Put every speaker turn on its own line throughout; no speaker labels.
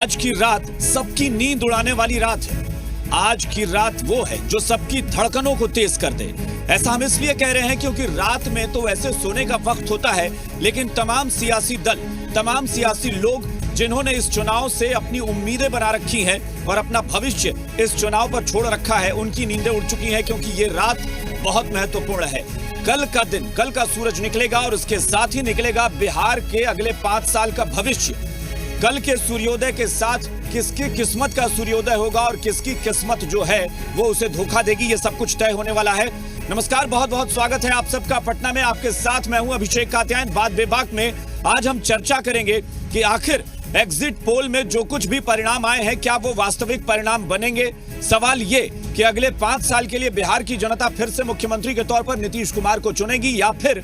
आज की रात सबकी नींद उड़ाने वाली रात है। आज की रात वो है जो सबकी धड़कनों को तेज कर दे। ऐसा हम इसलिए कह रहे हैं क्योंकि रात में तो वैसे सोने का वक्त होता है, लेकिन तमाम सियासी दल, तमाम सियासी लोग जिन्होंने इस चुनाव से अपनी उम्मीदें बना रखी हैं और अपना भविष्य इस चुनाव पर छोड़ रखा है, उनकी नींदें उड़ चुकी हैं क्योंकि ये रात बहुत महत्वपूर्ण है। कल का दिन, कल का सूरज निकलेगा और उसके साथ ही निकलेगा बिहार के अगले 5 साल का भविष्य। कल के सूर्योदय के साथ किसकी किस्मत का सूर्योदय होगा और किसकी किस्मत जो है वो उसे धोखा देगी, ये सब कुछ तय होने वाला है। नमस्कार, बहुत बहुत स्वागत है आप सबका पटना में। आपके साथ मैं हूं अभिषेक कात्यायन। बात बेबाक में आज हम चर्चा करेंगे कि आखिर एग्जिट पोल में जो कुछ भी परिणाम आए हैं, क्या वो वास्तविक परिणाम बनेंगे। सवाल ये कि अगले 5 साल के लिए बिहार की जनता फिर से मुख्यमंत्री के तौर पर नीतीश कुमार को चुनेगी या फिर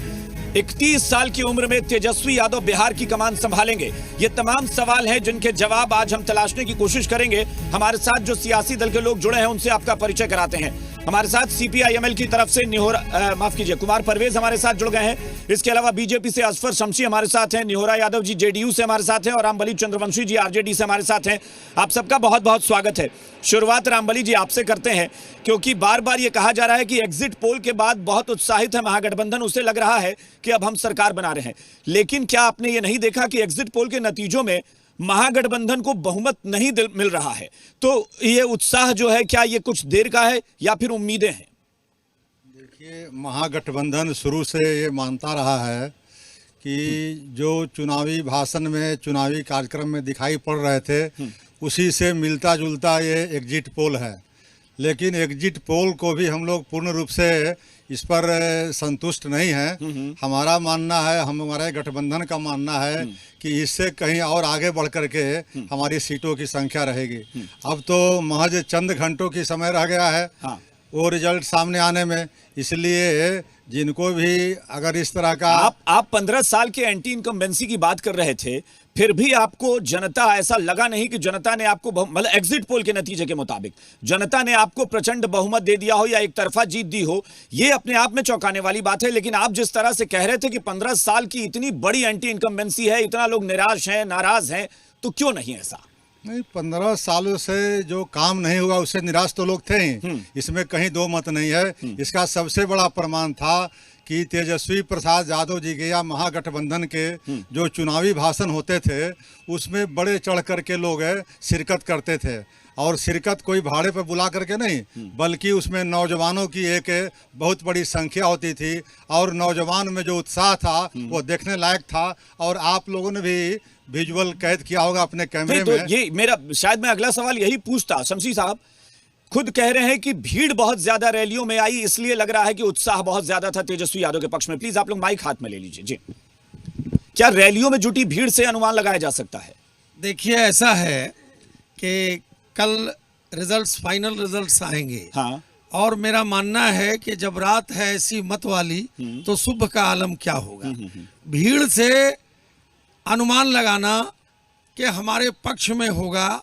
31 साल की उम्र में तेजस्वी यादव बिहार की कमान संभालेंगे। ये तमाम सवाल हैं जिनके जवाब आज हम तलाशने की कोशिश करेंगे। हमारे साथ जो सियासी दल के लोग जुड़े हैं उनसे आपका परिचय कराते हैं। हमारे साथ सीपीआईएमएल की तरफ से कुमार परवेज हमारे साथ जुड़ गए हैं। इसके अलावा बीजेपी से असफर शमशी हमारे साथ हैं, निहोरा यादव जी जेडीयू से हमारे साथ हैं और रामबली चंद्रवंशी जी आरजेडी से हमारे साथ हैं। आप सबका बहुत बहुत स्वागत है। शुरुआत रामबली जी आपसे करते हैं, क्योंकि बार बार ये कहा जा रहा है कि एग्जिट पोल के बाद बहुत उत्साहित है महागठबंधन, उसे लग रहा है कि अब हम सरकार बना रहे हैं। लेकिन क्या आपने ये नहीं देखा कि एग्जिट पोल के नतीजों में महागठबंधन को बहुमत नहीं मिल रहा है? तो ये उत्साह जो है, क्या ये कुछ देर का है या फिर उम्मीदें हैं?
देखिए, महागठबंधन शुरू से ये मानता रहा है कि जो चुनावी भाषण में, चुनावी कार्यक्रम में दिखाई पड़ रहे थे, उसी से मिलता जुलता ये एग्जिट पोल है। लेकिन एग्जिट पोल को भी हम लोग पूर्ण रूप से इस पर संतुष्ट नहीं है। हमारा मानना है, हमारे गठबंधन का मानना है कि इससे कहीं और आगे बढ़ कर के हमारी सीटों की संख्या रहेगी। अब तो महज चंद घंटों की समय रह गया है वो रिजल्ट सामने आने में। इसलिए जिनको भी अगर इस तरह का
आप 15 साल के एंटी इनकम्बेंसी की बात कर रहे थे, फिर भी आपको जनता, ऐसा लगा नहीं कि जनता ने आपको, मतलब एग्जिट पोल के नतीजे के मुताबिक जनता ने आपको प्रचंड बहुमत दे दिया हो या एक तरफा जीत दी हो, ये अपने आप में चौंकाने वाली बात है। लेकिन आप जिस तरह से कह रहे थे कि 15 साल की इतनी बड़ी एंटी इनकम्बेंसी है, इतना लोग निराश हैं, नाराज हैं, तो क्यों नहीं ऐसा?
नहीं, 15 सालों से जो काम नहीं हुआ उससे निराश तो लोग थे ही, इसमें कहीं दो मत नहीं है। इसका सबसे बड़ा प्रमाण था कि तेजस्वी प्रसाद यादव जी के या महागठबंधन के जो चुनावी भाषण होते थे उसमें बड़े चढ़ करके लोग शिरकत करते थे। और शिरकत कोई भाड़े पर बुला करके नहीं, बल्कि उसमें नौजवानों की एक बहुत बड़ी संख्या होती थी और नौजवान में जो उत्साह था वो देखने लायक था। और आप लोगों ने भी विजुअल कैद किया होगा अपने कैमरे में।
तो ये मेरा, शायद मैं अगला सवाल यही पूछता। शमशी साहब खुद कह रहे हैं कि भीड़ बहुत ज्यादा रैलियों में आई, इसलिए लग रहा है कि उत्साह बहुत ज्यादा था तेजस्वी यादव के पक्ष में। प्लीज आप लोग माइक हाथ में ले लीजिए जी। क्या रैलियों में जुटी भीड़ से अनुमान लगाया जा सकता है?
देखिए, ऐसा है कि कल रिजल्ट्स, फाइनल रिजल्ट्स आएंगे।
हाँ।
और मेरा मानना है कि जब रात है ऐसी मत वाली, तो शुभ का आलम क्या होगा। भीड़ से अनुमान लगाना कि हमारे पक्ष में होगा,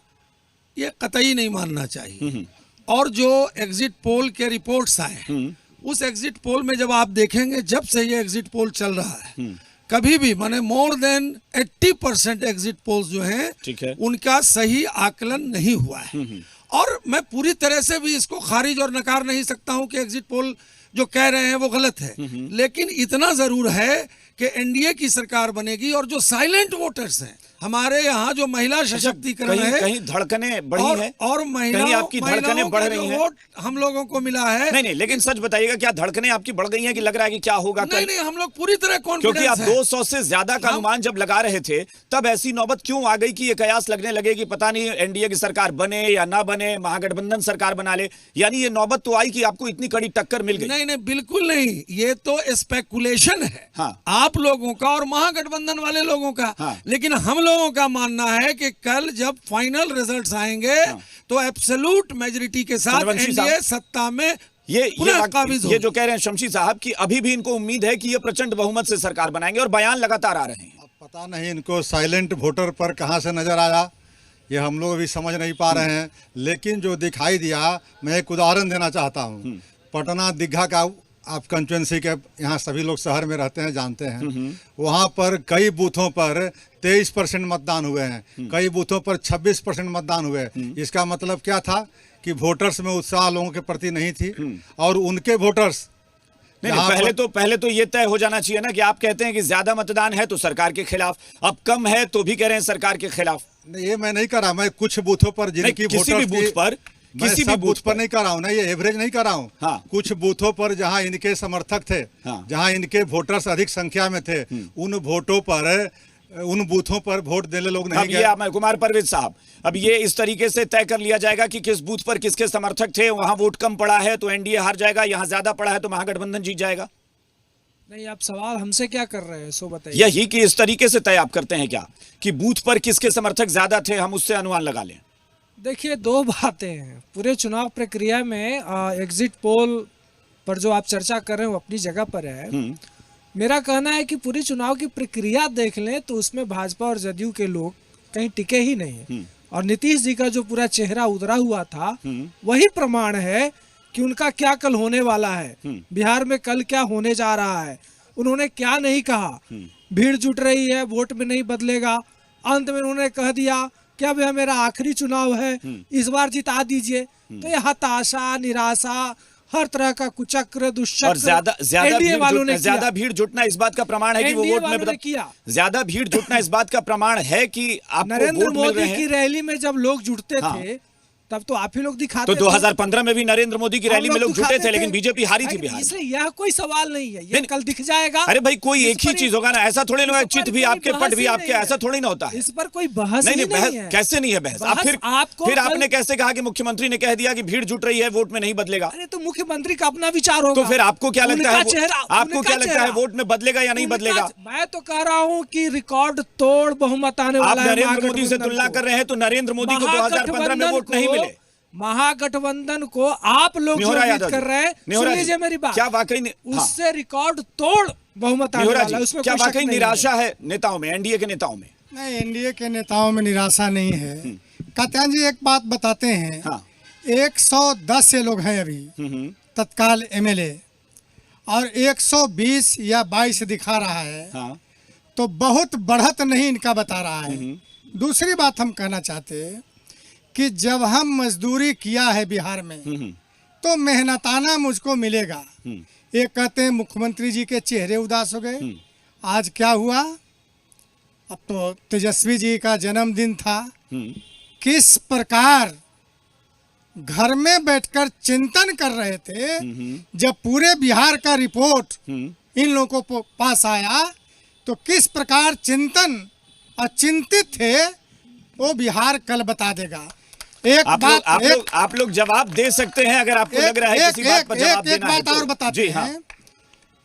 ये कतई नहीं मानना चाहिए। और जो एग्जिट पोल के रिपोर्ट्स आए, उस एग्जिट पोल में जब आप देखेंगे, जब से ये एग्जिट पोल चल रहा है, कभी भी माने मोर देन 80% एग्जिट पोल्स जो हैं उनका सही आकलन नहीं हुआ है। और मैं पूरी तरह से भी इसको खारिज और नकार नहीं सकता हूं कि एग्जिट पोल जो कह रहे हैं वो गलत है। लेकिन इतना जरूर है कि एनडीए की सरकार बनेगी। और जो साइलेंट वोटर्स हैं हमारे यहाँ, जो महिला सशक्तिकरण है,
कहीं धड़कनें बढ़ी हैं
और
कहीं आपकी धड़कनें बढ़ रही हैं,
वोट हम लोगों को मिला है।
नहीं, लेकिन सच बताइएगा, क्या धड़कनें आपकी बढ़ गई हैं कि लग रहा है कि क्या होगा?
नहीं, हम लोग पूरी तरह कॉन्फिडेंस
क्योंकि आप 200 से ज्यादा का अनुमान जब लगा रहे थे, तब ऐसी नौबत क्यों आ गई कि ये कयास लगने लगे कि पता नहीं एनडीए की सरकार बने या ना बने, महागठबंधन सरकार बना ले? यानी ये नौबत तो आई कि आपको इतनी कड़ी टक्कर मिल गई।
नहीं, बिल्कुल नहीं, ये तो स्पेकुलेशन है।
हाँ।
आप लोगों का और महागठबंधन वाले लोगों का।
हाँ।
लेकिन हम लोगों का मानना है कि कल जब फाइनल रिजल्ट्स आएंगे, तो एब्सोल्यूट मेजॉरिटी के साथ एनडीए सत्ता में
ये
काबिज
ये जो कह रहे हैं शमशी साहब कि अभी भी इनको उम्मीद है कि ये प्रचंड बहुमत से सरकार बनाएंगे और बयान लगातार आ रहे हैं।
अब पता नहीं इनको साइलेंट वोटर पर कहां से नजर आया, ये हम लोग अभी समझ नहीं पा रहे हैं। लेकिन जो दिखाई दिया, मैं एक उदाहरण देना चाहता हूं। पटना दीघा का आप कंस्टिट्यूंसी के यहाँ सभी लोग शहर में रहते हैं, जानते हैं, वहाँ पर कई बूथों पर 23% मतदान हुए हैं, कई बूथों पर 26% मतदान हुए। इसका मतलब क्या था कि वोटर्स में उत्साह लोगों के प्रति नहीं थी, और उनके वोटर्स
नहीं, पहले तो ये तय हो जाना चाहिए ना कि आप कहते हैं कि ज्यादा मतदान है तो सरकार के खिलाफ, अब कम है तो भी कह रहे हैं सरकार के खिलाफ।
नहीं, ये मैं नहीं कर रहा, मैं कुछ बूथों पर जिनकी
किसी भी बूथ पर, किसी भी बूथ
पर नहीं कर रहा हूँ ना, ये एवरेज नहीं कर रहा हूँ।
हाँ।
कुछ बूथों पर जहाँ इनके समर्थक थे,
हाँ।
जहाँ इनके वोटर्स अधिक संख्या में थे, उन वोटों पर, उन बूथों पर वोट देने लोग नहीं गए।
अब ये कुमार परवेज साहब, अब ये इस तरीके से तय कर लिया जाएगा कि किस बूथ पर किसके समर्थक थे, वहां वोट कम पड़ा है तो एनडीए हार जाएगा, यहां ज्यादा पड़ा है तो महागठबंधन जीत जाएगा।
नहीं, आप सवाल हमसे क्या कर रहे हैं, सो बताइए।
यही कि इस तरीके से तय आप करते हैं क्या कि बूथ पर किसके समर्थक ज्यादा थे, हम उससे अनुमान लगा लें?
देखिए, दो बातें हैं पूरे चुनाव प्रक्रिया में। एग्जिट पोल पर जो आप चर्चा कर रहे हैं वो अपनी जगह पर है। मेरा कहना है कि पूरी चुनाव की प्रक्रिया देख लें तो उसमें भाजपा और जदयू के लोग कहीं टिके ही नहीं, और नीतीश जी का जो पूरा चेहरा उतरा हुआ था वही प्रमाण है कि उनका क्या कल होने वाला है, बिहार में कल क्या होने जा रहा है। उन्होंने क्या नहीं कहा, भीड़ जुट रही है, वोट में नहीं बदलेगा। अंत में उन्होंने कह दिया कि अब यह मेरा आखिरी चुनाव है, इस बार जिता दीजिए। तो ये हताशा, निराशा, हर तरह का कुचक्र, दुष्चक्र
और ज्यादा भीड़ जुटना इस बात का प्रमाण है कि वो वोट में
किया।
ज्यादा भीड़ जुटना इस बात का प्रमाण है कि आपको
नरेंद्र
वोट मिल रहे
मोदी
हैं।
की रैली में जब लोग जुटते थे तब तो आप ही लोग दिखाते
तो 2015 में भी नरेंद्र मोदी की रैली में लोग जुटे थे, लेकिन बीजेपी हारी थी बिहार में।
इसलिए यह कोई सवाल नहीं है, ये कल दिख जाएगा।
अरे भाई, कोई एक ही चीज होगा ना, ऐसा थोड़ी ना, चित भी आपके, पट भी आपके, ऐसा थोड़ी ना होता है।
इस पर कोई बहस
नहीं,
नहीं है।
कैसे नहीं है बहस? आप फिर आपने कैसे कहा कि मुख्यमंत्री ने कह दिया कि भीड़ जुट रही है, वोट में नहीं बदलेगा?
अरे तो मुख्यमंत्री का अपना विचार होगा।
तो फिर आपको क्या लगता है, आपको क्या लगता है वोट में बदलेगा या नहीं बदलेगा?
मैं तो कह रहा हूँ कि रिकॉर्ड तोड़ बहुमत आने वाला है।
आप नरेंद्र मोदी से तुलना कर रहे हैं तो नरेंद्र मोदी को 2015 में वोट नहीं मिले।
महागठबंधन को आप लोग जो उम्मीद कर रहे हैं, सुन लीजिए मेरी बात,
क्या वाकई
उससे रिकॉर्ड तोड़ बहुमत आने वाला है, उसमें
क्या वाकई निराशा है नेताओं में, एनडीए के नेताओं में?
नहीं, एनडीए के नेताओं में निराशा नहीं है। कात्यायन जी एक बात बताते हैं, 110 से लोग हैं अभी तत्काल एमएलए, और 120 या 22 दिखा रहा है, तो बहुत बढ़त नहीं इनका बता रहा है। दूसरी बात हम कहना चाहते हैं कि जब हम मजदूरी किया है बिहार में तो मेहनताना मुझको मिलेगा। ये कहते हैं मुख्यमंत्री जी के चेहरे उदास हो गए। आज क्या हुआ, अब तो तेजस्वी जी का जन्मदिन था, किस प्रकार घर में बैठकर चिंतन कर रहे थे। जब पूरे बिहार का रिपोर्ट इन लोगों को पास आया तो किस प्रकार चिंतन और चिंतित थे, वो बिहार कल बता देगा।
आप लोग जवाब दे सकते हैं अगर आपको लग रहा है किसी बात पर जवाब देना है।
एक बात और बताते हैं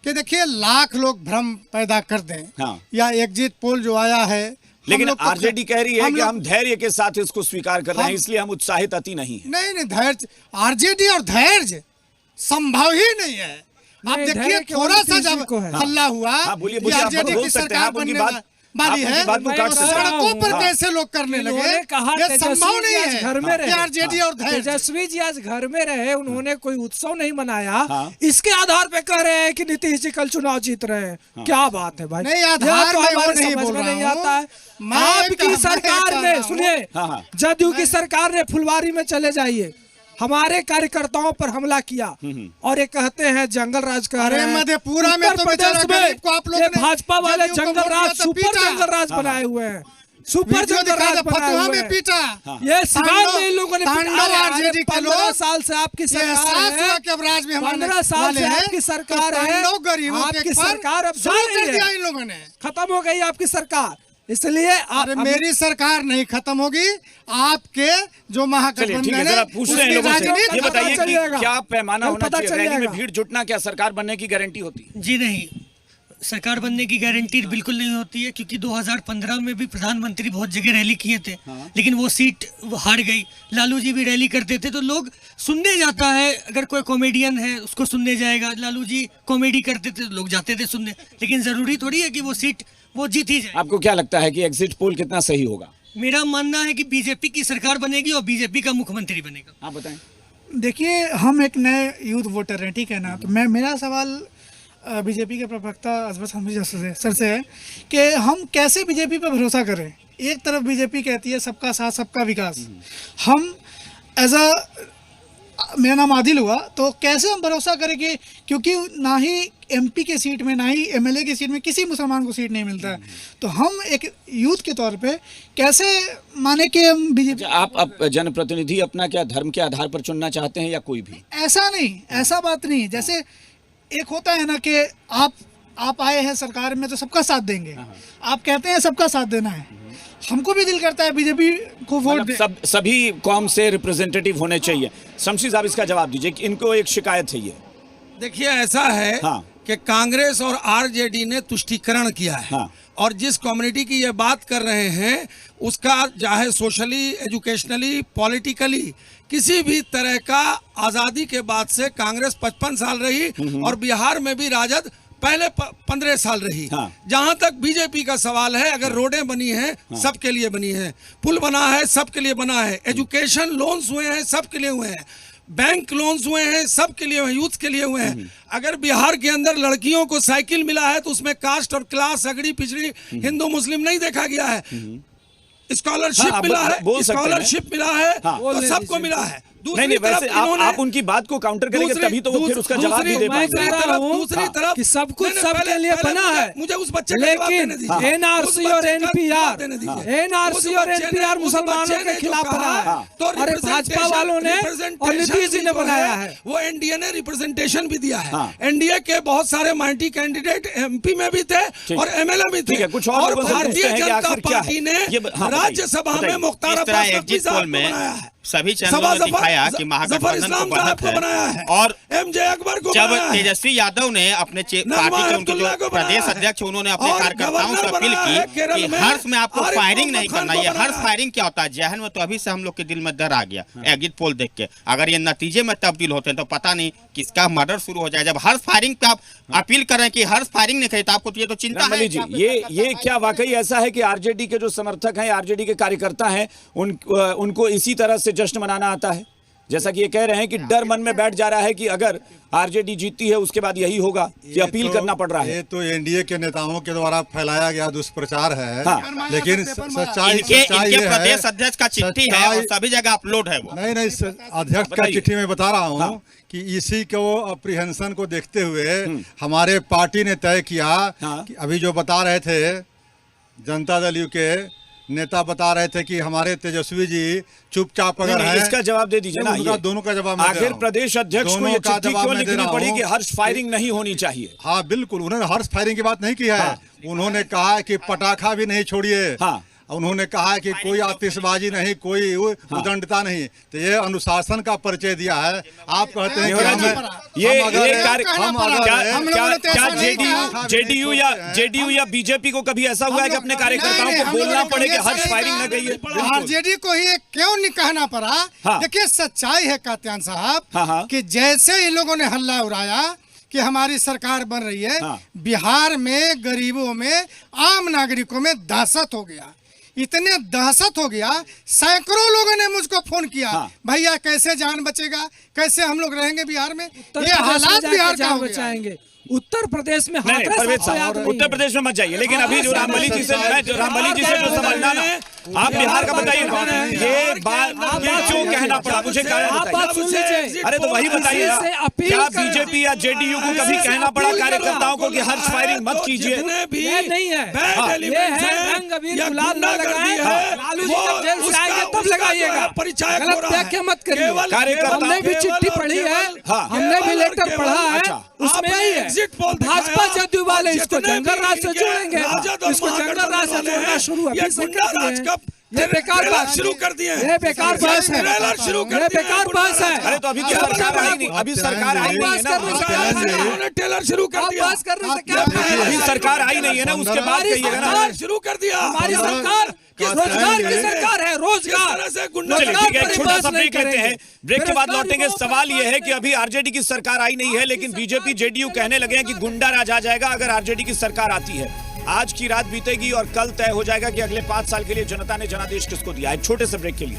कि देखिए, लाख लोग भ्रम पैदा कर दें या एग्जिट पोल जो आया है,
लेकिन आरजेडी कह रही है कि हम धैर्य के साथ इसको स्वीकार कर रहे हैं, इसलिए हम उत्साहित अति नहीं है।
नहीं, धैर्य, आरजेडी और धैर्य संभव ही नहीं है। आप देखिए, थोड़ा सा जब हल्ला हुआ, आरजेडी की सरकार बनने वाली है, सड़कों पर कैसे लोग करने लगे, ये संभव नहीं है।
घर में रहे
आरजेडी और
तेजस्वी जी आज घर में रहे, उन्होंने कोई उत्सव नहीं मनाया, इसके आधार पे कह रहे हैं कि नीतीश जी कल चुनाव जीत रहे हैं। क्या बात है भाई?
नहीं, आधार
तो
में
हमारे समझ में नहीं आता है। आपकी सरकार ने, सुनिए, जदयू की सरकार ने फुलवारी में चले जाइए, हमारे कार्यकर्ताओं पर हमला किया और ये कहते हैं जंगल राज कह रहे हैं।
मधेपुरा में तो
भाजपा वाले जंगल राज, सुपर जंगल राज बनाए हुए हैं, सुपर जंगल राज बनाए हुए हैं।
पीटा
ये सिवान में इन लोगों ने 15 साल से आपकी सरकार है, 15 साल से आपकी सरकार है, आपकी सरकार अब जा रही है,
इन लोगों ने
खत्म हो गई आपकी सरकार। इसलिए
मेरी सरकार नहीं खत्म होगी, आपके जो महागठबंधन है
पूछ रहे हैं लोगों से, ये बताइए कि क्या पैमाना होना चाहिए रैली में भीड़ जुटना, क्या सरकार बनने की गारंटी होती है?
जी नहीं, सरकार बनने की गारंटी बिल्कुल नहीं होती है, क्योंकि 2015 में भी प्रधानमंत्री बहुत जगह रैली किए थे, लेकिन वो सीट हार गई। लालू जी भी रैली करते थे तो लोग सुनने जाता है, अगर कोई कॉमेडियन है उसको सुनने जाएगा। लालू जी कॉमेडी करते थे, लोग जाते थे सुनने, लेकिन जरूरी थोड़ी है कि वो सीट वो जीत ही जाए।
आपको क्या लगता है कि एग्जिट पोल कितना सही होगा?
मेरा मानना है कि बीजेपी की सरकार बनेगी और बीजेपी का मुख्यमंत्री बनेगा।
आप बताएं।
देखिए, हम एक नए यूथ वोटर हैं, ठीक है ना। तो मेरा सवाल बीजेपी के प्रवक्ता अजमत हमीद सर से है कि हम कैसे बीजेपी पर भरोसा करें। एक तरफ बीजेपी कहती है सबका साथ सबका विकास, हम मेरा नाम आदिल हुआ, तो कैसे हम भरोसा करें कि, क्योंकि ना ही एमपी के सीट में ना ही एमएलए की सीट में किसी मुसलमान को सीट नहीं मिलता है, तो हम एक यूथ के तौर पे कैसे माने कि हम बीजेपी।
आप जनप्रतिनिधि अपना क्या धर्म के आधार पर चुनना चाहते हैं या कोई भी?
ऐसा नहीं, ऐसा बात नहीं। जैसे एक होता है ना कि आप आए हैं सरकार में तो सबका साथ देंगे, आप कहते हैं सबका साथ देना है, हमको भी दिल करता है बीजेपी को वोट दे।
सभी कौम से रिप्रेजेंटेटिव होने चाहिए। शमशी साहब इसका जवाब दीजिए कि इनको एक शिकायत है ये।
देखिए, ऐसा है
हाँ।
कि कांग्रेस और आरजेडी ने तुष्टीकरण किया है।
हाँ।
और जिस कम्युनिटी की ये बात कर रहे हैं उसका चाहे सोशली, एजुकेशनली, पॉलिटिकली किसी भी तरह का आज़ादी के बाद से कांग्रेस 55 साल रही और बिहार में भी राजद पहले 15 साल रही।
हाँ।
जहां तक बीजेपी का सवाल है, अगर रोडें बनी हैं सबके लिए बनी हैं, पुल बना है सबके लिए बना है, एजुकेशन लोन्स हुए हैं सबके लिए हुए हैं, बैंक लोन्स हुए हैं सबके लिए हुए, यूथ के लिए हुए हैं। अगर बिहार के अंदर लड़कियों को साइकिल मिला है तो उसमें कास्ट और क्लास, अगड़ी पिछड़ी, हिंदू मुस्लिम नहीं देखा गया है। स्कॉलरशिप मिला है, स्कॉलरशिप मिला है, तो सबको मिला है।
नहीं, वैसे आप उनकी बात को काउंटर करेंगे तभी तो वो फिर उसका जवाब भी दे पाएंगे।
दूसरी तरफ कि सब कुछ सबके लिए बना है,
मुझे उस बच्चे
लेकिन एनआरसी और एनपीआर मुसलमानों के खिलाफ बना है। अरे भाजपा वालों ने और नीतीश जी ने बनाया है।
वो एनडीए ने रिप्रेजेंटेशन भी दिया है। एनडीए के बहुत सारे माइनॉरिटी कैंडिडेट एमपी में भी थे और एमएलए भी थे।
कुछ और
भारतीय जनता पार्टी ने राज्यसभा में मुख्तार अब्बास नकवी साहब को बनाया है।
सभी चैनलों ने दिखाया कि महागठबंधन को बढ़त है और
एमजे अकबर को
जब तेजस्वी यादव ने अपने पार्टी के उनके जो प्रदेश अध्यक्ष उन्होंने अपने कार्यकर्ताओं से अपील की कि हर्ष में आपको फायरिंग नहीं करना। ये हर्ष फायरिंग क्या होता है जहन में, तो अभी से हम लोग के दिल में डर आ गया एग्जिट पोल देख के। अगर ये नतीजे में तब्दील होते हैं तो पता नहीं किसका मर्डर शुरू हो जाए। जब हर्ष फायरिंग पे आप अपील कर रहे हैं कि हर्ष फायरिंग नहीं करे तो आपको तो ये तो चिंता है
जी। ये क्या वाकई ऐसा है कि आरजेडी के जो समर्थक हैं, आरजेडी के कार्यकर्ता हैं, उनको इसी तरह से जश्न मनाना आता है? जैसा कि ये कह रहे हैं कि डर मन में बैठ जा रहा है कि अगर आरजेडी जीतती है उसके बाद यही होगा कि अपील करना पड़ रहा है।
ये तो एनडीए के नेताओं के द्वारा फैलाया गया दुष्प्रचार है। हाँ। लेकिन सच्चाई
इनके प्रदेश अध्यक्ष का चिट्ठी है और सभी जगह अपलोड है वो।
नहीं, अध्यक्ष का चिट्ठी में बता रहा हूँ। हाँ। कि इसी को अप्रीहेंशन को देखते हुए हमारे पार्टी ने तय किया कि अभी जो बता रहे थे जनता दल यू के नेता बता रहे थे कि हमारे तेजस्वी जी चुपचाप अगर है।
इसका जवाब दे दीजिए ना।
दोनों का जवाब
आखिर प्रदेश अध्यक्ष को ये चिट्ठी क्यों लिखनी पड़ी कि हर्ष फायरिंग नहीं होनी चाहिए?
हाँ बिल्कुल, उन्होंने हर्ष फायरिंग की बात नहीं की है। उन्होंने कहा कि पटाखा भी नहीं छोड़िए। हाँ। उन्होंने कहा कि कोई आतिशबाजी नहीं, कोई उदंडता नहीं। तो ये अनुशासन का परिचय दिया है। आप कहते हैं
कि जेडीयू या बीजेपी को कभी ऐसा हुआ है कि अपने कार्यकर्ताओं को बोलना पड़े कि हर्ष फायरिंग न कहिए?
आरजेडी को ही क्यों नहीं कहना पड़ा? देखिए, सच्चाई है कात्यायन साहब कि जैसे इन लोगों ने हल्ला उड़ाया कि हमारी सरकार बन रही है, बिहार में गरीबों में, आम नागरिकों में दहशत हो गया। इतने दहशत हो गया, सैकड़ों लोगों ने मुझको फोन किया, भैया कैसे जान बचेगा, कैसे हम लोग रहेंगे बिहार में? ये हालात बिहार का हो गया।
उत्तर प्रदेश में
उत्तर प्रदेश में मत जाइए। लेकिन अभी जो रामबली जी से जो समझना ना, आप बिहार का बताइए ये बात क्यों कहना पड़ा मुझे? अरे तो वही बताइए ना, क्या बीजेपी या जेडीयू को कभी कहना पड़ा कार्यकर्ताओं को कि हर्ष फायरिंग मत कीजिए?
नहीं है, तब लगाइएगा, गलत व्याख्या मत करिए। हमने भी चिट्ठी पढ़ी है, हमने भी लेटर पढ़ा है, उसमें यही है भाजपा जदयू वाले इसको जंगल राज से जोड़ेंगे, इसको जंगल राज से जोड़ना शुरू अभी से कर दिए। ये बेकार बात शुरू कर दिए, ये बेकार बहस है, ये बेकार बहस है।
अरे तो अभी सरकार आई नहीं, अभी सरकार आई नहीं है ना,
टेलर शुरू कर दिया।
बहस करने से क्या
अभी सरकार आई नहीं है ना, उसके बाद कहिएगा ना।
शुरू कर दिया
हमारी सरकार, रोजगार की सरकार है, रोजगार।
चलिए ठीक है, एक छोटा सा ब्रेक लेते हैं, ब्रेक के बाद लौटेंगे। सवाल यह है कि अभी आरजेडी की सरकार आई नहीं है, लेकिन बीजेपी जेडीयू कहने लगे हैं कि गुंडा राज आ जाएगा अगर आरजेडी की सरकार आती है। आज की रात बीतेगी और कल तय हो जाएगा कि अगले 5 साल के लिए जनता ने जनादेश किसको दिया है। छोटे से ब्रेक के लिए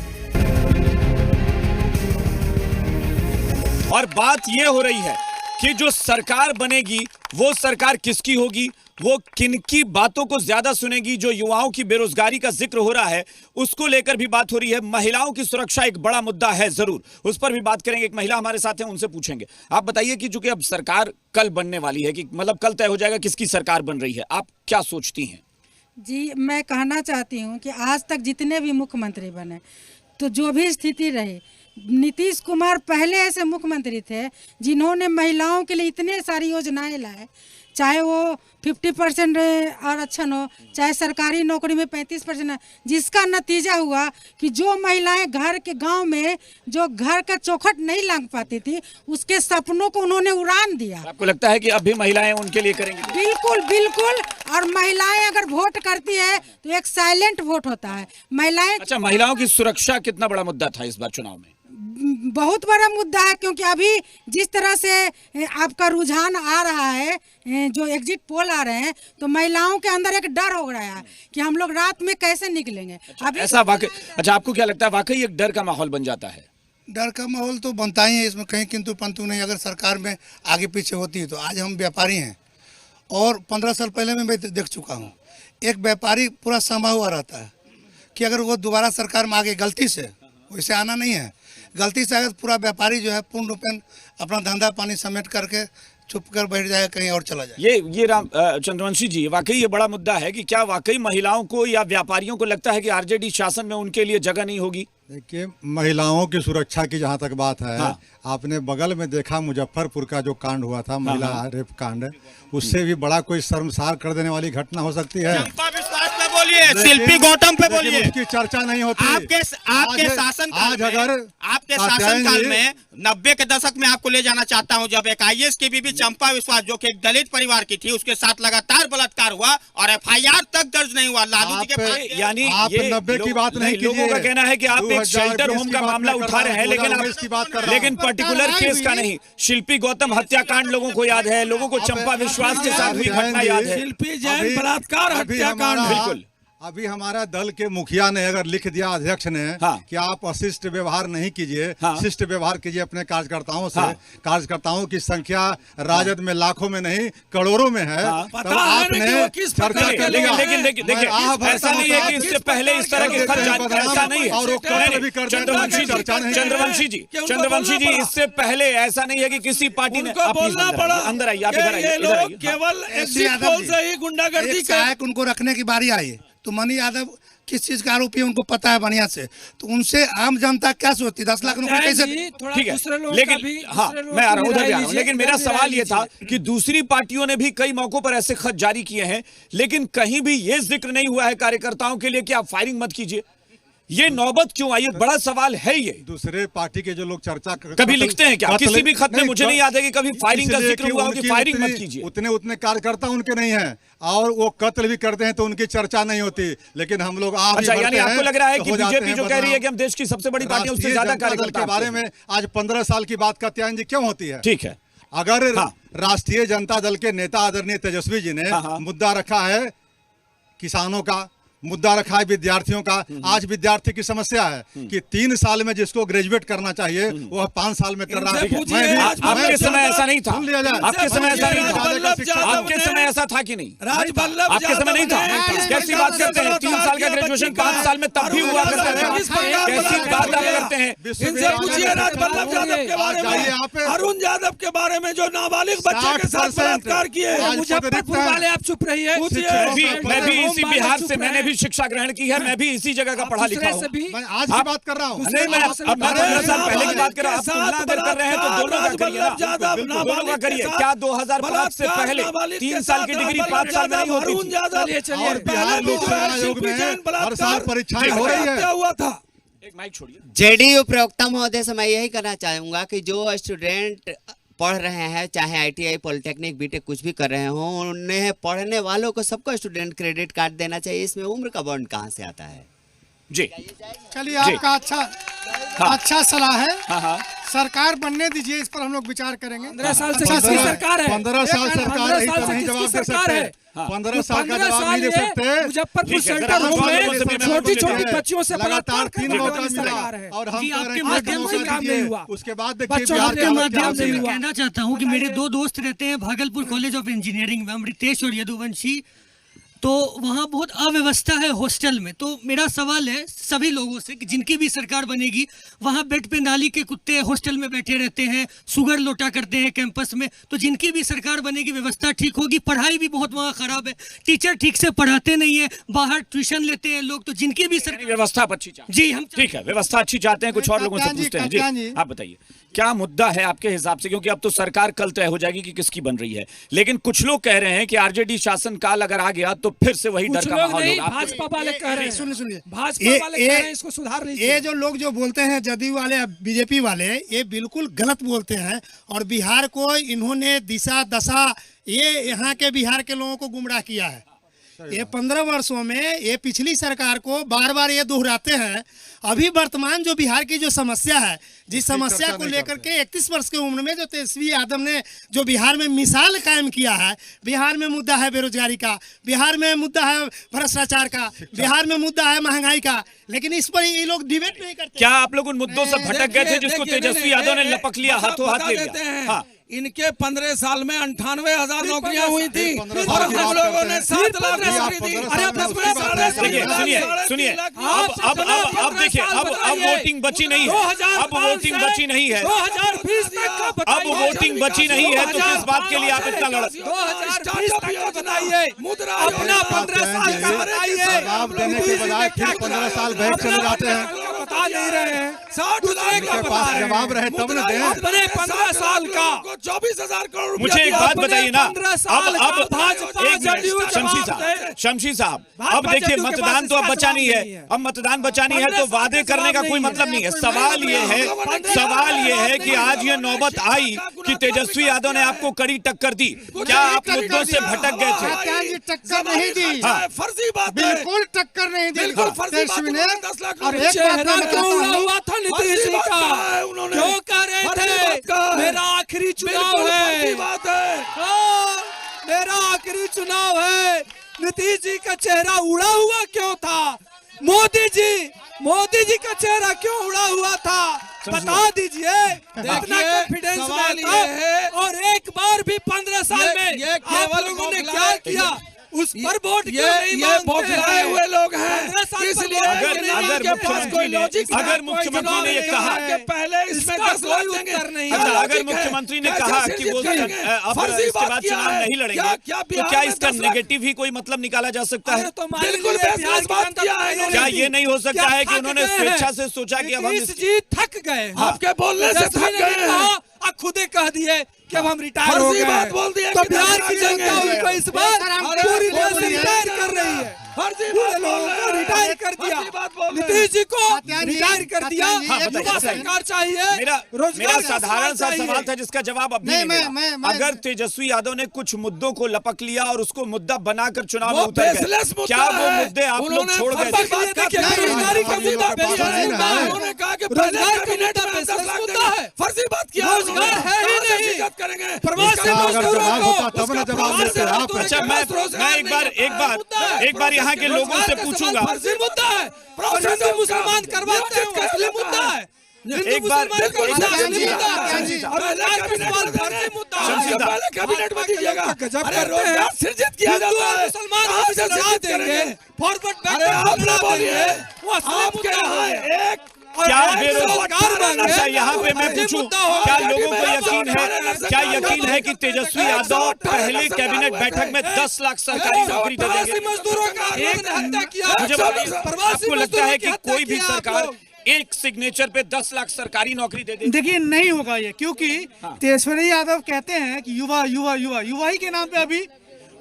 और बात ये हो रही है कि जो सरकार बनेगी वो सरकार किसकी होगी, वो किनकी बातों को ज्यादा सुनेगी। जो युवाओं की बेरोजगारी का जिक्र हो रहा है उसको लेकर भी बात हो रही है। महिलाओं की सुरक्षा एक बड़ा मुद्दा है, जरूर उस पर भी बात करेंगे। एक महिला हमारे साथ हैं, उनसे पूछेंगे। आप बताइए कि चूंकि अब सरकार कल बनने वाली है, कि मतलब कल तय हो जाएगा किसकी सरकार बन रही है, आप क्या सोचती हैं?
जी, मैं कहना चाहती हूँ कि आज तक जितने भी मुख्यमंत्री बने, तो जो भी स्थिति रही, नीतीश कुमार पहले ऐसे मुख्यमंत्री थे जिन्होंने महिलाओं के लिए इतने सारी योजनाएं लाए, चाहे वो 50% आरक्षण हो, चाहे सरकारी नौकरी में 35%, जिसका नतीजा हुआ कि जो महिलाएं घर के गांव में जो घर का चौखट नहीं लांग पाती थी, उसके सपनों को उन्होंने उड़ान दिया।
आपको लगता है कि अब भी महिलाएं उनके लिए करेंगी?
बिल्कुल बिल्कुल। और महिलाएं अगर वोट करती है तो एक साइलेंट वोट होता है। महिलाएं,
अच्छा, महिलाओं की सुरक्षा कितना बड़ा मुद्दा था इस बार चुनाव में?
बहुत बड़ा मुद्दा है, क्योंकि अभी जिस तरह से आपका रुझान आ रहा है, जो एग्जिट पोल आ रहे हैं, तो महिलाओं के अंदर एक डर हो रहा है कि हम लोग रात में कैसे निकलेंगे। अभी
ऐसा वाकई, अच्छा आपको क्या लगता है वाकई एक डर का माहौल बन जाता है?
डर का माहौल तो बनता ही है, इसमें कहीं किंतु परंतु नहीं। अगर सरकार में आगे पीछे होती है तो आज हम व्यापारी हैं, और 15 साल पहले मैं देख चुका हूँ, एक व्यापारी पूरा समा हुआ रहता है कि अगर वो दोबारा सरकार में आगे गलती से, वैसे आना नहीं है, गलती से अगर पूरा व्यापारी जो है पूर्ण रूपेण अपना धंधा पानी समेट करके चुप कर बैठ जाए, कहीं और चला जाए।
ये राम चंद्रवंशी जी, वाकई ये बड़ा मुद्दा है कि क्या वाकई महिलाओं को या व्यापारियों को लगता है कि आरजेडी शासन में उनके लिए जगह नहीं होगी?
देखिए, महिलाओं की सुरक्षा की जहाँ तक बात है,
हाँ।
आपने बगल में देखा मुजफ्फरपुर का जो कांड हुआ था, महिला रेप कांड, उससे भी बड़ा कोई शर्मसार कर देने वाली घटना हो सकती है?
चंपा विश्वास पे बोलिए, शिल्पी गौतम पे बोलिए,
उसकी चर्चा नहीं होती।
आपके शासन काल
आज
में,
अगर
आपके शासन काल में 90 के दशक में आपको ले जाना चाहता हूं, जब एक IAS की बीबी चंपा विश्वास जो कि एक दलित परिवार की थी, उसके साथ लगातार बलात्कार हुआ और FIR तक दर्ज नहीं हुआ। लालू जी के पास,
यानी
आप 90 की बात नहीं कीजिए।
लोगों का कहना है कि आप एक शेल्टर होम का मामला उठा रहे हैं, लेकिन पर्टिकुलर केस का नहीं। शिल्पी गौतम हत्याकांड लोगों को याद है, लोगों को चंपा विश्वास के साथ हुई घटना याद है।
शिल्पी जैन बलात्कार हत्याकांड।
बिल्कुल।
अभी हमारा दल के मुखिया ने अगर लिख दिया अध्यक्ष ने,
हाँ।
कि आप अशिष्ट व्यवहार नहीं कीजिए,
हाँ। शिष्ट
व्यवहार कीजिए अपने कार्यकर्ताओं से,
हाँ।
कार्यकर्ताओं की संख्या राजद में लाखों में नहीं करोड़ों में है,
हाँ।
तब आपने चर्चा कर लिया।
लेकिन देखिए, ऐसा नहीं है कि इससे पहले इस तरह के खत जारी, ऐसा नहीं है। चंद्रवंशी जी, इससे पहले ऐसा नहीं है कि किसी पार्टी ने
बोलना पड़ा
अंदर आइए, आप इधर आइए,
ये
इधर
लोग
आइए।
केवल एग्जिट पोल से ही गुंडागर्दी कर।
उनको रखने की बारी आई तो मनी यादव किस चीज का आरोपी है उनको पता है बढ़िया से, तो उनसे आम जनता क्या सोचती, 10 लाख नौकरी कैसे?
ठीक है, लेकिन हाँ, मैं आ रहा हूँ, उधर भी आ रहा हूँ। लेकिन मेरा सवाल ये था कि दूसरी पार्टियों ने भी कई मौकों पर ऐसे खत जारी किए हैं, लेकिन कहीं भी ये जिक्र नहीं हुआ है कार्यकर्ताओं के लिए कि आप फायरिंग मत कीजिए। ये नौबत क्यों आई? बड़ा सवाल है ये।
दूसरे पार्टी के जो लोग चर्चा
कभी लिखते हैं क्या? किसी भी खत में मुझे नहीं याद है कि कभी फायरिंग का जिक्र हुआ हो कि फायरिंग मत कीजिए।
उतने कार्यकर्ता उनके नहीं हैं, और वो कत्ल भी करते हैं तो उनकी चर्चा नहीं होती, लेकिन हम लोग
अच्छा, यानी आपको लग रहा है कि बीजेपी जो कह रही है कि हम देश की सबसे बड़ी पार्टी, उससे ज्यादा कार्यकर्ता
के बारे में आज 15 साल की बात कात्यायन जी क्यों होती है?
ठीक है,
अगर
हाँ।
राष्ट्रीय जनता दल के नेता आदरणीय तेजस्वी जी ने मुद्दा रखा है किसानों का, मुद्दा रखा है विद्यार्थियों का, आज विद्यार्थी की समस्या है कि 3 साल में जिसको ग्रेजुएट करना चाहिए वह 5 साल में कर रहा है।
आपके समय ऐसा नहीं था, आपके समय ऐसा नहीं था, आपके समय ऐसा था कि नहीं? आपके समय नहीं था। कैसी बात करते हैं? 3 साल का ग्रेजुएशन 5 साल में तब भी हुआ करता था। कैसी बात आप करते हैं?
इनसे पूछिए राजवल्लभ यादव के बारे में, अरुण यादव के बारे में जो नाबालिग बच्चे के साथ बलात्कार किए।
मुजफ्फरपुर वाले आप चुप रहिए।
मैं भी इसी बिहार से, मैंने भी शिक्षा ग्रहण की है, मैं भी इसी जगह का पढ़ा लिखा हूं।
मैं आज की बात कर रहा हूं।
नहीं, मैं 15 साल पहले की बात कर रहा हूं। आप तुलना अगर कर रहे हैं तो दोनों का करिए ना, दोनों का करिए। क्या 2005 से पहले 3 साल की डिग्री 5 साल में नहीं होती थी?
और बिहार लोकसेवा आयोग में हर साल परीक्षाएं हो रही है।
क्या हुआ था?
एक माइक छोड़िए।
जेडीयू प्रवक्ता महोदय से मैं यही कहना चाहूंगा कि जो स्टूडेंट पढ़ रहे हैं, चाहे ITI, पॉलिटेक्निक, बीटेक कुछ भी कर रहे हो, उन्हें पढ़ने वालों को सबको स्टूडेंट क्रेडिट कार्ड देना चाहिए। इसमें उम्र का बॉन्ड कहाँ से आता है?
जी,
चलिए, आपका अच्छा सलाह है। सरकार बनने दीजिए, इस पर हम लोग विचार करेंगे।
15 साल से किसकी सरकार है?
15 साल सरकार यही तो नहीं जवाब दे सकते। 15 साल का जवाब नहीं दे सकते।
मुजफ्फरपुर सेंटर में छोटी छोटी बच्चियों से
लगातार 3 मौका मिला और हम
जी,
कह रहे
आपके
हैं
माध्यम
कि
से
काम
नहीं हुआ।
उसके बाद देखिए
बच्चों
बिहार
के
के
माध्यम
माध्यम
से
से
हुआ।
कहना चाहता हूँ कि मेरे 2 दोस्त रहते हैं भागलपुर कॉलेज ऑफ इंजीनियरिंग में, अमृतेश और यदुवंशी। तो वहाँ बहुत अव्यवस्था है हॉस्टल में। तो मेरा सवाल है सभी लोगों से कि जिनकी भी सरकार बनेगी, वहाँ बेड पे नाली के कुत्ते हॉस्टल में बैठे रहते हैं, सुगर लोटा करते हैं कैंपस में। तो जिनकी भी सरकार बनेगी व्यवस्था ठीक होगी। पढ़ाई भी बहुत वहाँ खराब है, टीचर ठीक से पढ़ाते नहीं है, बाहर ट्यूशन लेते हैं लोग। तो जिनकी भी सरकार,
व्यवस्था आप अच्छी चाहते
जी हम
ठीक है, व्यवस्था अच्छी चाहते हैं। कुछ और लोगों से पूछते हैं। जी आप बताइए क्या मुद्दा है आपके हिसाब से, क्योंकि अब तो सरकार कल तय हो जाएगी कि किसकी बन रही है, लेकिन कुछ लोग कह रहे हैं कि आरजेडी शासन काल अगर आ गया तो फिर से वही डर का माहौल होगा।
भाजपा वाले कह रहे हैं,
सुनिए
भाजपा वाले कह रहे हैं इसको सुधार लीजिए।
ये जो लोग जो बोलते हैं जदयू वाले बीजेपी वाले, ये बिल्कुल गलत बोलते हैं। और बिहार को इन्होंने दिशा दशा, ये यहाँ के बिहार के लोगों को गुमराह किया है। ये 15 वर्षों में ये पिछली सरकार को बार बार ये दोहराते हैं। अभी वर्तमान जो बिहार की जो समस्या है, जिस समस्या को लेकर के 31 वर्ष की उम्र में जो तेजस्वी यादव ने जो बिहार में मिसाल कायम किया है, बिहार में मुद्दा है बेरोजगारी का, बिहार में मुद्दा है भ्रष्टाचार का, बिहार में मुद्दा है महंगाई का, लेकिन इस पर ये लोग डिबेट नहीं करते।
क्या आप लोग उन मुद्दों से भटक गए थे जिसको तेजस्वी यादव ने लपक लिया, हाथों हाथ ले लिया? हाँ,
इनके 15 साल में 98,000 नौकरियां हुई थी और हम लोगों ने 7 लाख नौकरी दी।
सुनिए अब देखिए, अब वोटिंग बची नहीं है, अब वोटिंग बची नहीं है,
2020 तक का
अब वोटिंग बची नहीं है, तो किस बात के लिए आप इतना लड़ते?
2020 तक का बताइए, अपना 15 साल का बताइए।
जवाब देने के बजाय फिर 15 साल बैठ चले जाते हैं।
बता नहीं रहे हैं,
60,000
के पास जवाब रहे तब न दें।
अपने 15 साल का
24,000 करोड़ रुपया
मुझे एक बात बताइए ना,
15 साल का भाजपा जदयू
शमशी साहब, अब देखिए मतदान तो अब बचा नहीं है, अब मतदान बचा नहीं है तो वादे करने का कोई मतलब नहीं है। सवाल ये है कि आज ये नौबत आई कि तेजस्वी यादव ने आपको कड़ी टक्कर दी, क्या आप मुद्दों से भटक गए थे?
टक्कर नहीं दी,
फर्जी बात,
बिल्कुल टक्कर नहीं दी तेजस्वी ने। और एक बात
चेहरा क्यों उड़ा हुआ था नीतीश जी का? क्यों कह रहे थे मेरा आखिरी चुनाव है, मेरा आखिरी चुनाव है? नीतीश जी का चेहरा उड़ा हुआ क्यों था? मोदी जी का चेहरा क्यों उड़ा हुआ था? बता दीजिए। इतना कॉन्फिडेंस है और एक बार भी 15 साल में आप लोगों ने क्या किया उस पर वोट क्यों नहीं मांगते हैं?
हुए लोग हैं, इसलिए
अगर मुख्यमंत्री ने ये कहा
कि पहले इसमें 10
कोई उत्तर नहीं है।
अच्छा, अगर मुख्यमंत्री ने कहा कि वो अब इसके बाद चुनाव नहीं लड़ेंगे, तो क्या इसका नेगेटिव ही कोई मतलब निकाला जा सकता है?
बिल्कुल बेहद बात किया है।
क्या ये नहीं हो सकता है कि उन्होंने स्वेच्छा से सोचा कि अब हम
जी थक गए,
आपके बोलने से थक गए हैं,
आप खुद ही कह दिए कि अब हम रिटायर हो
फर्जी
गए।
बात बोल दिया
तो
कि
बिहार की
रिटायर
जनता
करेंगे।
उनको इस बार पूरी तरह से रिटायर कर रही है।
फर्जी
पूरे
बात
लोगों
बोल
को
रहे हैं।
रिटायर कर दिया,
फर्जी बात बोल रहे हैं।
नीतीश जी को
कात्यायन जी,
रिटायर कर दिया।
कात्यायन जी, एक
युवा
बताइए।
सरकार चाहिए,
मेरा
रोजगार का
साधारण सा
चाहिए।
सवाल था जिसका जवाब अब भी
नहीं,
नहीं मिला। अगर तेजस्वी यादव ने कुछ मुद्दों को लपक लिया और उसको मुद्दा बनाकर चुनाव में
वो
उतर
बेसलेस
गए,
मुद्दा
क्या वो
है।
मुद्दे आप लोग
उन्होंने
छोड़ गए?
फर्जी बात
देखिए,
नहीं,
बेरोजगारी का
फर्जी
मुद्दा
बात
बेसलेस
नहीं,
मुद्दा है।
उन्होंने कहा कि पहले
रोजगार का
कैबिनेट
मुद्दा
में 10
बेसलेस
लाख
मुद्दा
देंगे।
है।
फर्जी बात किया
रोजगार है ही नहीं।
करेंगे
प्रवासी
इसका अगर
मजदूरों
जवाब
को,
होता तब न जवाब देते आप।
अच्छा, मैं एक बार यहाँ के लोगों से पूछूंगा।
फर्जी मुद्दा है और हिंदू मुसलमान करवाते हैं, वो असली मुद्दा है।
एक बार
पहले कैबिनेट में दीजिएगा।
गजब
अरे
करते हैं।
रोजगार सृजित किया जाता है,
मुसलमान
कहाँ से
सजा
सृजित
देंगे,
करेंगे?
फॉरवर्ड
अरे आप ना बोलिए,
वो असली
आपके
मुद्दा
यहाँ
है।
एक
क्या
बेरोजगार
अच्छा, यहाँ पे मैं पूछूं, क्या लोगों को यकीन है कि तेजस्वी यादव पहले कैबिनेट बैठक में 10 लाख सरकारी नौकरी दे
प्रवासी
देंगे?
मजदूरों का हत्या किया।
मुझे बताइए,
प्रवासी
आपको लगता है
मजदूरों
कि
की हत्या
कोई भी
किया आप
सरकार
लोग।
एक सिग्नेचर पे 10 लाख सरकारी नौकरी दे दे?
देखिए नहीं होगा ये, क्योंकि तेजस्वी यादव कहते हैं कि युवा युवा युवा युवा ही के नाम पे अभी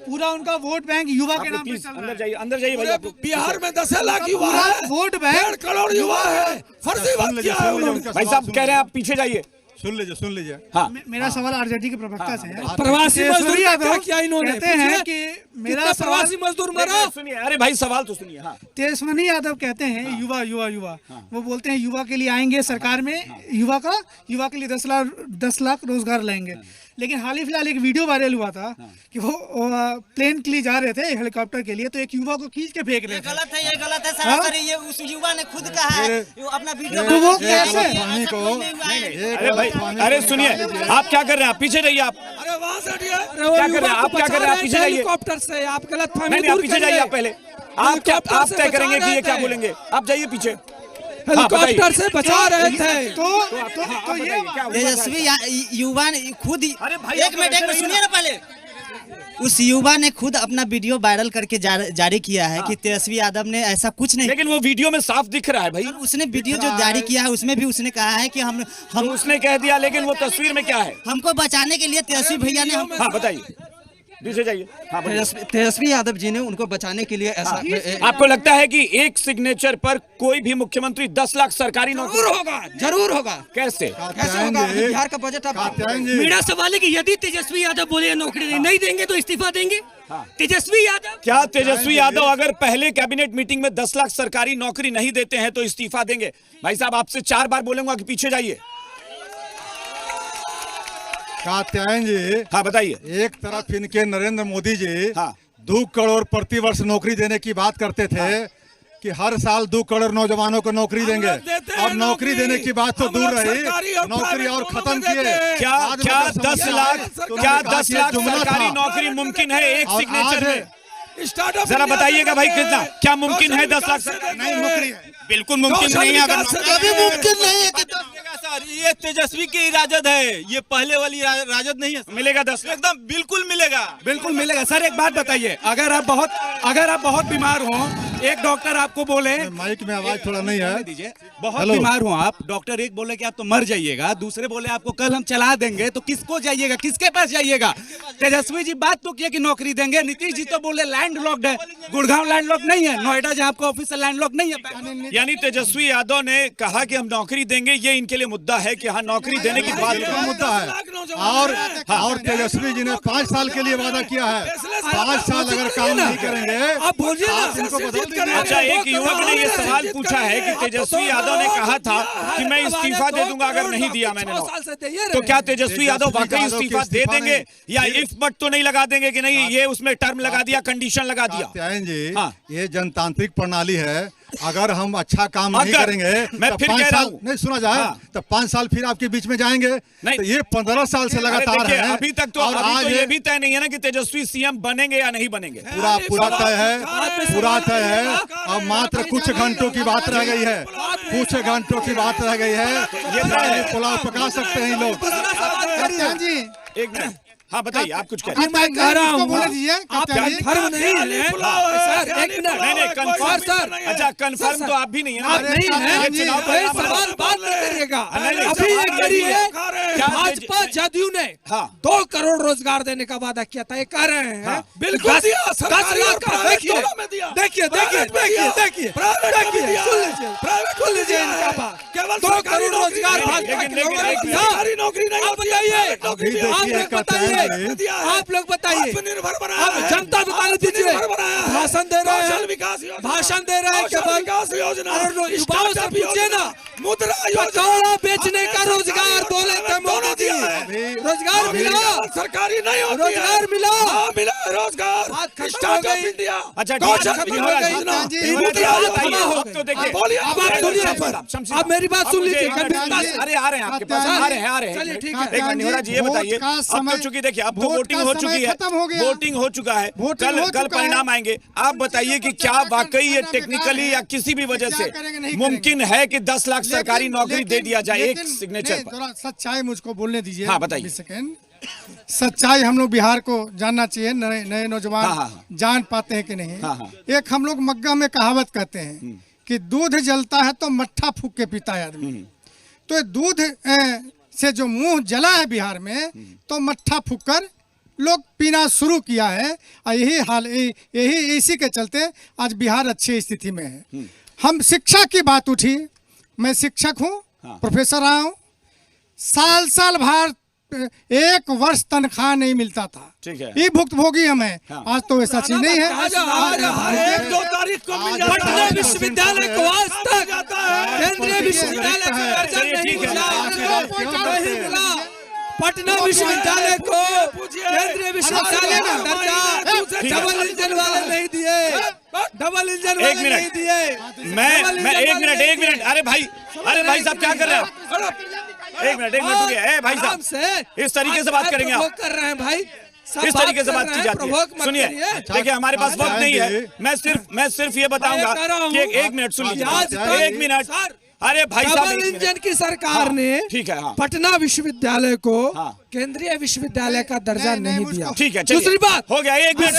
पूरा उनका वोट बैंक युवा के नाम पे
प्लीज
चल रहा
अंदर
है।
जाइए, अंदर जाइए भैया।
बिहार में 10 लाख युवा
पूरा
है,
वोट बैंक
1.5 करोड़ युवा है। फर्जी बात किया है उन्होंने।
भाई साहब कह रहे हैं आप पीछे जाइए,
सुन लीजिए।
हाँ
मेरा सवाल आरजेडी के प्रवक्ता से है।
प्रवासी मजदूर
तेजस्वी
का
यादव
क्या किया इन्होंने?
कहते हैं
पूछिए।
कि मेरा
कितना
सवाल
प्रवासी मजदूर मरा?
सुनिए, अरे भाई सवाल तो सुनिए। हाँ
तेजस्वी यादव कहते हैं युवा युवा युवा, वो बोलते हैं युवा के लिए आएंगे सरकार में, युवा के लिए 10 लाख रोजगार लाएंगे। लेकिन हाल ही फिलहाल एक वीडियो वायरल हुआ था कि वो प्लेन के लिए जा रहे थे, हेलीकॉप्टर के लिए, तो एक युवा को खींच के फेंक रहे थे।
गलत है, ये गलत है सरासरी। ये उस युवा ने खुद कहा है, अपना वीडियो
तो वो कैसे?
अरे भाई, अरे सुनिए, आप क्या कर रहे हैं? आप पीछे जाइए। आप
अरे वहाँ से हटिए।
क्या कर रहे हैं? आप क्या कर रहे हैं? आप पीछे जाइए।
हेलीकॉप्टर से आप गलत फहमी
नहीं, आप
दूर
पीछे जाइए। आप पहले आप तय करेंगे कि ये क्या बोलेंगे। आप जाइए पीछे।
हेलीकॉप्टर से बचा रहे थे।
तो ये
तेजस्वी युवा ने खुद,
अरे भाई,
एक मिनट सुनिए ना पहले। उस युवा ने खुद अपना वीडियो वायरल करके जारी किया है कि तेजस्वी यादव ने ऐसा कुछ नहीं,
लेकिन वो वीडियो में साफ दिख रहा है भाई।
उसने वीडियो जो जारी किया है उसमें भी उसने कहा है कि हम
तो उसने कह दिया, लेकिन वो तस्वीर में क्या है?
हमको बचाने के लिए तेजस्वी भैया ने
हाँ बताइए, पीछे जाइए। हाँ
तेजस्वी यादव जी ने उनको बचाने के लिए ऐसा
आपको लगता है कि एक सिग्नेचर पर कोई भी मुख्यमंत्री 10 लाख सरकारी नौकरी
जरूर होगा।
कैसे
होगा? बिहार का बजट
मेरा सवाल है कि यदि तेजस्वी यादव बोले नौकरी नहीं देंगे तो इस्तीफा देंगे। तेजस्वी यादव,
क्या तेजस्वी यादव अगर पहले कैबिनेट मीटिंग में 10 लाख सरकारी नौकरी नहीं देते हैं तो इस्तीफा देंगे? भाई साहब, आपसे 4 बार बोलूंगा कि पीछे जाइए।
कात्यायन जी,
हाँ बताइए।
एक तरफ इनके नरेंद्र मोदी जी
हाँ
2 करोड़ प्रति वर्ष नौकरी देने की बात करते थे कि हर साल 2 करोड़ नौजवानों को नौकरी देंगे, और नौकरी देने की बात तो दूर रही, नौकरी और खत्म किए।
क्या 10 लाख सरकारी नौकरी मुमकिन है एक सिग्नेचर में? जरा बताइएगा भाई, कितना क्या मुमकिन है? 10 लाख
नहीं नौकरी है,
बिल्कुल मुमकिन नहीं है।
कभी मुमकिन नहीं है कि
सर ये तेजस्वी की राजद है, ये पहले वाली राजद नहीं है।
मिलेगा 10 लाख?
एकदम बिल्कुल मिलेगा,
बिल्कुल मिलेगा। सर एक बात बताइए, अगर आप बहुत बीमार हो, एक डॉक्टर आपको बोले,
माइक में आवाज थोड़ा नहीं है,
बहुत बीमार हो आप, डॉक्टर एक बोले कि आप तो मर जाइएगा, दूसरे बोले आपको कल हम चला देंगे, तो किसको जाइएगा? किसके पास जाइएगा? तेजस्वी जी बात तो किया कि नौकरी देंगे, नीतीश जी तो बोले लैंडलॉक्ड है, गुड़गांव लैंडलॉक नहीं है, नोएडा जहाँ आपका ऑफिस है लैंडलॉक नहीं है।
यानी तेजस्वी यादव ने कहा कि हम नौकरी देंगे, ये इनके लिए मुद्दा है कि हाँ नौकरी देने की बात
मुद्दा है। और तेजस्वी जी ने 5 साल के लिए वादा किया है, 5 साल अगर काम नहीं करेंगे
आप बोलिए ना।
इनको बदल दीजिए।
अच्छा, एक युवक ने ये सवाल पूछा है कि तेजस्वी यादव ने कहा था कि मैं इस्तीफा दे दूंगा अगर नहीं दिया मैंने, तो क्या तेजस्वी यादव वाकई इस्तीफा दे देंगे या इफ बट तो नहीं लगा देंगे कि नहीं ये उसमें टर्म लगा दिया, कंडीशन लगा दिया?
कात्यायन जी,
हाँ।
ये जनतांत्रिक प्रणाली है, अगर हम अच्छा काम नहीं
अगर
करेंगे
मैं
तो
फिर
5
कह रहा
साल
हूं।
नहीं सुना जाए तो 5 साल फिर आपके बीच में जाएंगे।
नहीं।
तो ये 15 साल से लगातार
देखिए,
है।
अभी तक तो
और
अभी
आज
तो ये भी तय नहीं है ना कि तेजस्वी सीएम बनेंगे या नहीं बनेंगे।
पूरा तय है, पूरा तय है। अब मात्र कुछ घंटों की बात रह गई है, कुछ घंटों की बात रह गई है। ये पुलाव पका सकते हैं लोग।
कात्यायन जी,
एक मिनट, हाँ बताइए, आप कुछ कह रहे हैं?
मैं कह रहा हूँ
बोले दीजिए
आप कंफर्म नहीं है सर। एक मिनट,
नहीं कंफर्म
सर।
अच्छा, कंफर्म तो आप भी नहीं है ना?
आप नहीं है,
चुनाव
कोई
परिणाम
सवाल बात नहीं करिएगा।
नहीं,
अभी ये करिए,
क्या
भाजपा जदयू ने
हाँ।
2 करोड़ रोजगार देने का वादा किया था, ये कह रहे हैं।
हाँ।
बिल्कुल 10 लाख का। देखिए सुन लीजिए इनका बात। 2 करोड़ रोजगार भाजपा के लोगों ने दिया।
नौकरी नहीं
आप बताइए,
अभी देखिए कात्यायन जी,
आप लोग बताइए, आप जनता बताने दीजिए। भाषण दे रहे हैं क्या?
विकास योजना,
युवाओं से पूछिए ना,
मुद्रा
पकौड़ा बेचने का रोजगार बोले थे मोदी जी। रोजगार मिला,
सरकारी नहीं होती है।
रोजगार मिला,
हाँ मिला रोजगार।
बात खत्म हो
स्टार्टअप
गई।
इंडिया।
अच्छा,
कौशल
ठीक है,
खत्म हो गई।
युवराज जी,
मुद्रा
आप
खत्म
बताइए,
हो
अब तो देखिए।
गई। अब आप सुनिए, अब मेरी बात सुन लीजिए।
अरे आ रहे हैं आपके पास, आ रहे हैं।
चलिए, ठीक है।
एक मिनट युवराज जी, ये बताइए, अब तो चूंकि देखिए अब तो वोटिंग हो चुकी है, वोटिंग हो चुका है, कल परिणाम आएंगे। आप बताइए कि क्या वाकई ये टेक्निकली या किसी भी वजह से मुमकिन है कि 10 लाख सरकारी नौकरी दे दिया जाए एक सिग्नेचर पर?
थोड़ा सच्चाई मुझको बोलने दीजिए।
हाँ, बताइए।
20 सेकेंड। सच्चाई हम लोग बिहार को जानना चाहिए, नए नौजवान
हाँ।
जान पाते हैं कि नहीं।
हाँ।
एक हम लोग मग्गा में कहावत कहते हैं कि दूध जलता है तो मट्ठा फूक के पीता है आदमी। तो दूध से जो मुंह जला है बिहार में, तो मट्ठा फूक कर लोग पीना शुरू किया है। और यही हाल, यही इसी के चलते आज बिहार अच्छी स्थिति में है। हम शिक्षा की बात उठी, मैं शिक्षक हूँ, प्रोफेसर रहा हूँ। साल साल भर 1 वर्ष तनख्वाह नहीं मिलता था।
ठीक है।
ये भुक्तभोगी हम हैं। आज तो ऐसा चीज नहीं है।
1-2 तारीख को मिल जाता है।
पटना विश्वविद्यालय को आज तक केंद्रीय विश्वविद्यालय का दर्जा नहीं मिला। पटना विश्वविद्यालय को केंद्रीय विश्वविद्यालय का दर्जा डबल इंजन वाले नहीं दिए। डबल इंजन वाले नहीं दिए।
मैं एक मिनट अरे भाई साहब क्या कर रहे हो? एक मिनट रुकिए। भाई साहब इस तरीके से बात करेंगे आप?
कर रहे हैं भाई,
इस तरीके से बात की जाती है। सुनिए, देखिए हमारे पास वक्त नहीं है। मैं सिर्फ ये बताऊंगा कि एक मिनट सुन लीजिए। 1 मिनट। अरे भाई साहब,
डबल इंजन की सरकार ने
ठीक है
पटना विश्वविद्यालय को केंद्रीय विश्वविद्यालय का दर्जा नहीं दिया।
ठीक है,
दूसरी बात
हो गया। 1 मिनट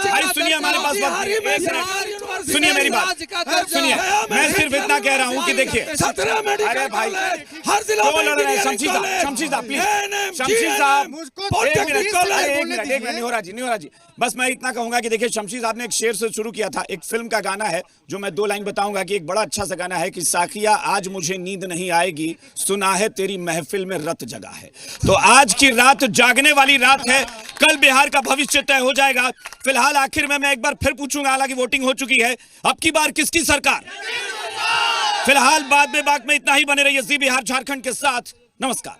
भाई सुनिए, हमारे पास वक्त। सुनिए मेरी बात, सुनिए। मैं सिर्फ इतना कह रहा हूँ कि देखिए, अरे भाई
हर जिला में
शमशी साहब प्लीज, शमशी साहब एक मिनट निहोरा जी, बस मैं इतना कहूंगा कि देखिए, शमशी साहब ने एक शेर से शुरू किया था। एक फिल्म का गाना है जो मैं 2 लाइन बताऊंगा कि एक बड़ा अच्छा सा गाना है कि साखिया आज मुझे नींद नहीं आएगी, सुना है तेरी महफिल में रत जगा है। तो आज की रात जागने वाली रात है, कल बिहार का भविष्य तय हो जाएगा। फिलहाल आखिर में मैं एक बार फिर पूछूंगा, हालांकि वोटिंग हो चुकी है, अब की बार किसकी सरकार? फिलहाल बाद में इतना ही। बने रहिए जी बिहार झारखंड के साथ। नमस्कार।